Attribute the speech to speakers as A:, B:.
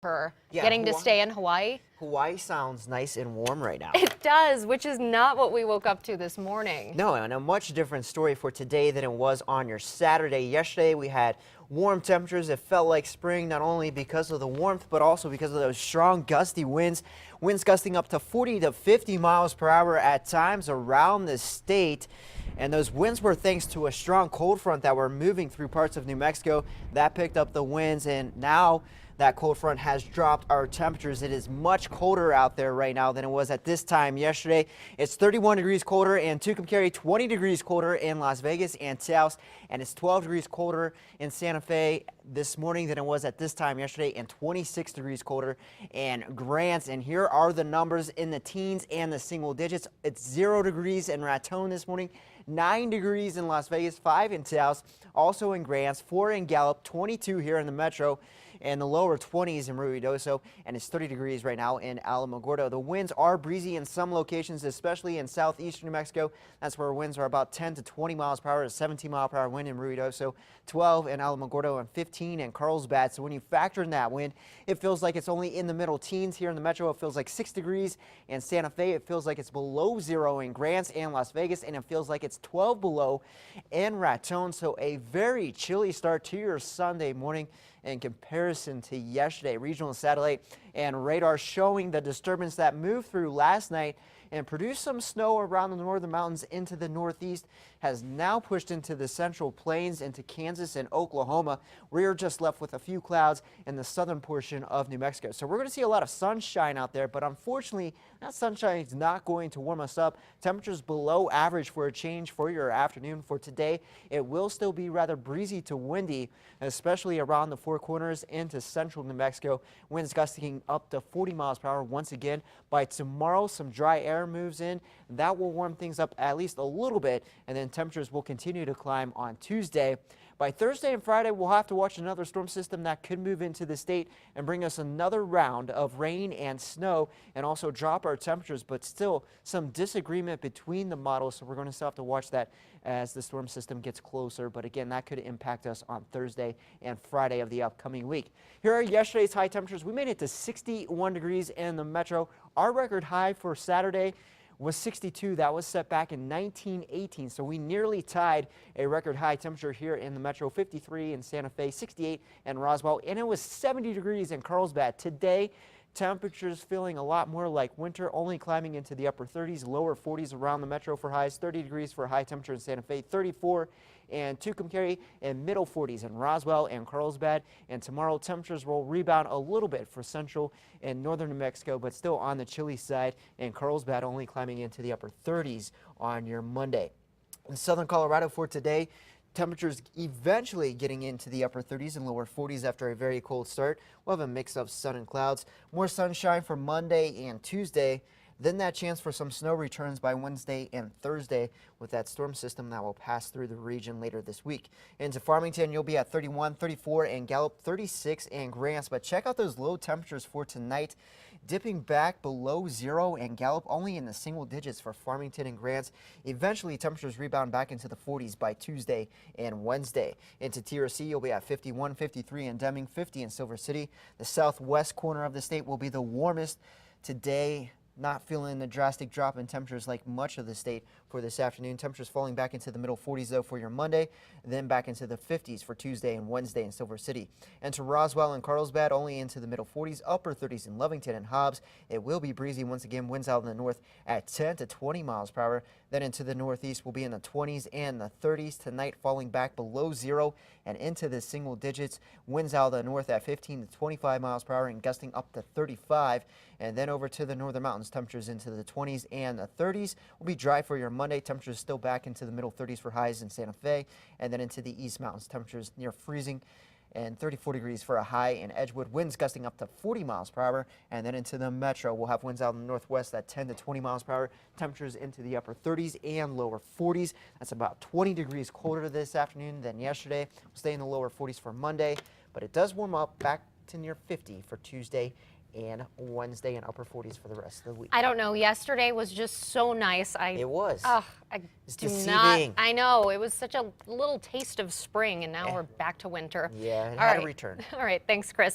A: her
B: Yeah,
A: getting to stay in Hawaii.
B: Hawaii sounds nice and warm right now.
A: It does, which is not what we woke up to this morning.
B: No, and a much different story for today than it was on your Saturday. Yesterday we had warm temperatures. It felt like spring, not only because of the warmth, but also because of those strong gusty winds. Winds gusting up to 40 to 50 miles per hour at times around the state. And those winds were thanks to a strong cold front that were moving through parts of New Mexico. That picked up the winds, and now that cold front has dropped our temperatures. It is much colder out there right now than it was at this time yesterday. It's 31 degrees colder in Tucumcari, 20 degrees colder in Las Vegas and Taos, and it's 12 degrees colder in Santa Fe this morning than it was at this time yesterday, and 26 degrees colder in Grants. And here are the numbers in the teens and the single digits. It's 0 degrees in Raton this morning, 9 degrees in Las Vegas, 5 in Taos, also in Grants, 4 in Gallup, 22 here in the metro, and the lower 20s in Ruidoso, and it's 30 degrees right now in Alamogordo. The winds are breezy in some locations, especially in southeastern New Mexico. That's where winds are about 10 to 20 miles per hour, a 17 mile per hour wind in Ruidoso, 12 in Alamogordo, and 15 in Carlsbad. So when you factor in that wind, it feels like it's only in the middle teens. Here in the metro, it feels like 6 degrees. In Santa Fe, it feels like it's below 0 in Grants and Las Vegas, and it feels like it's 12 below in Raton. So a very chilly start to your Sunday morning in comparison to yesterday. Regional satellite and radar showing the disturbance that moved through last night and produced some snow around the northern mountains into the northeast has now pushed into the central plains, into Kansas and Oklahoma. We're just left with a few clouds in the southern portion of New Mexico. So we're going to see a lot of sunshine out there, but unfortunately that sunshine is not going to warm us up. Temperatures below average for a change for your afternoon. For today, it will still be rather breezy to windy, especially around the Four Corners into central New Mexico. Winds gusting up to 40 miles per hour once again. By tomorrow, some dry air moves in. That will warm things up at least a little bit, and then temperatures will continue to climb on Tuesday. By Thursday and Friday, we'll have to watch another storm system that could move into the state and bring us another round of rain and snow, and also drop our temperatures, but still some disagreement between the models. So we're going to still have to watch that as the storm system gets closer. But again, that could impact us on Thursday and Friday of the upcoming week. Here are yesterday's high temperatures. We made it to 61 degrees in the metro. Our record high for Saturday was 62. That was set back in 1918. So we nearly tied a record high temperature here in the metro. 53 in Santa Fe, 68 in Roswell, and it was 70 degrees in Carlsbad. Today, temperatures feeling a lot more like winter, only climbing into the upper 30s, lower 40s around the metro for highs. 30 degrees for a high temperature in Santa Fe, 34 and Tucumcari, and middle 40s in Roswell and Carlsbad. And tomorrow, temperatures will rebound a little bit for central and northern New Mexico, but still on the chilly side, and Carlsbad only climbing into the upper 30s on your Monday. In southern Colorado for today, temperatures eventually getting into the upper 30s and lower 40s after a very cold start. We'll have a mix of sun and clouds. More sunshine for Monday and Tuesday. Then that chance for some snow returns by Wednesday and Thursday with that storm system that will pass through the region later this week. Into Farmington, you'll be at 31, 34 in Gallup, 36 in Grants. But check out those low temperatures for tonight, dipping back below 0 in Gallup, only in the single digits for Farmington and Grants. Eventually, temperatures rebound back into the 40s by Tuesday and Wednesday. Into TRC, you'll be at 51, 53 in Deming, 50 in Silver City. The southwest corner of the state will be the warmest today. Not feeling the drastic drop in temperatures like much of the state for this afternoon. Temperatures falling back into the middle 40s though for your Monday, then back into the 50s for Tuesday and Wednesday in Silver City. And to Roswell and Carlsbad, only into the middle 40s, upper 30s in Lovington and Hobbs. It will be breezy once again. Winds out in the north at 10 to 20 miles per hour. Then into the northeast will be in the 20s and the 30s. Tonight falling back below 0 and into the single digits. Winds out of the north at 15 to 25 miles per hour and gusting up to 35. And then over to the northern mountains, temperatures into the 20s and the 30s. Will be dry for your Monday. Temperatures still back into the middle 30s for highs in Santa Fe. And then into the east mountains, temperatures near freezing and 34 degrees for a high in Edgewood. Winds gusting up to 40 miles per hour. And then into the metro, we'll have winds out in the northwest at 10 to 20 miles per hour. Temperatures into the upper 30s and lower 40s. That's about 20 degrees colder this afternoon than yesterday. We'll stay in the lower 40s for Monday, but it does warm up back to near 50 for Tuesday and Wednesday, and upper 40s for the rest of the week.
A: I don't know. Yesterday was just so nice.
B: It was.
A: It's
B: deceiving.
A: I know. It was such a little taste of spring, and now we're back to winter.
B: Yeah, it
A: All
B: had
A: right.
B: a return.
A: All right. Thanks, Chris.